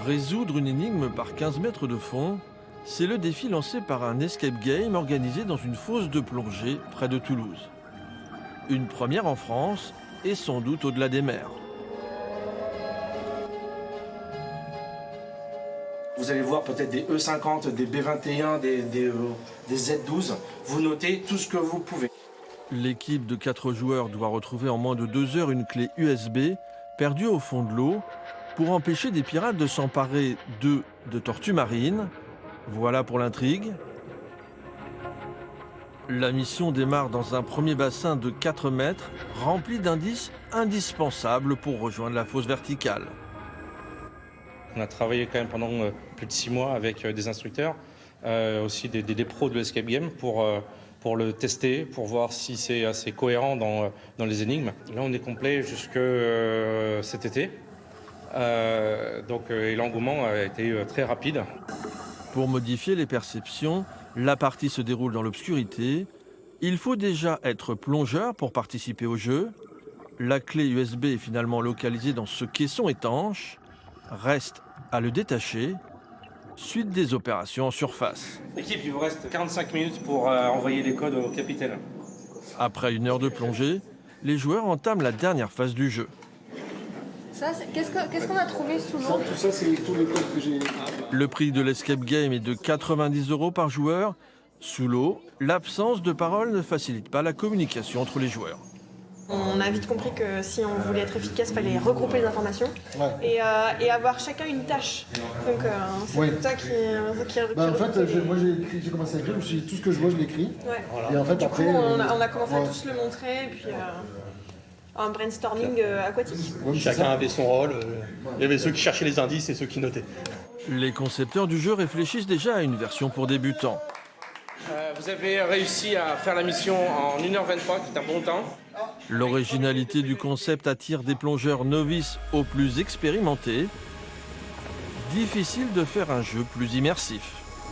Résoudre une énigme par 15 mètres de fond, c'est le défi lancé par un escape game organisé dans une fosse de plongée près de Toulouse. Une première en France et sans doute au-delà des mers. Vous allez voir peut-être des E50, des B21, des Z12. Vous notez tout ce que vous pouvez. L'équipe de 4 joueurs doit retrouver en moins de 2 heures une clé USB perdue au fond de l'eau pour empêcher des pirates de s'emparer de tortues marines. Voilà pour l'intrigue. La mission démarre dans un premier bassin de 4 mètres rempli d'indices indispensables pour rejoindre la fosse verticale. On a travaillé quand même pendant plus de 6 mois avec des instructeurs, aussi des pros de l'escape game pour le tester, pour voir si c'est assez cohérent dans les énigmes. Là, on est complet jusque cet été. Et l'engouement a été très rapide. Pour modifier les perceptions, la partie se déroule dans l'obscurité. Il faut déjà être plongeur pour participer au jeu. La clé USB est finalement localisée dans ce caisson étanche. Reste à le détacher. Suite des opérations en surface. Équipe, il vous reste 45 minutes pour envoyer les codes au capitaine. Après 1 heure de plongée, les joueurs entament la dernière phase du jeu. Ça, qu'est-ce qu'on a trouvé sous l'eau? Tout ça, c'est tous les codes que j'ai. Le prix de l'escape game est de 90 € par joueur. Sous l'eau, l'absence de parole ne facilite pas la communication entre les joueurs. On a vite compris que si on voulait être efficace, il fallait regrouper les informations et avoir chacun une tâche. Donc c'est toi qui En fait, moi j'ai commencé à écrire, je me suis dit tout ce que je vois, je l'écris. Ouais. Et en fait, Du après, coup, on a commencé à tous le montrer, et puis un brainstorming aquatique. Chacun avait son rôle. Il y avait ceux qui cherchaient les indices et ceux qui notaient. Les concepteurs du jeu réfléchissent déjà à une version pour débutants. Vous avez réussi à faire la mission en 1h23, qui est un bon temps. L'originalité du concept attire des plongeurs novices aux plus expérimentés. Difficile de faire un jeu plus immersif.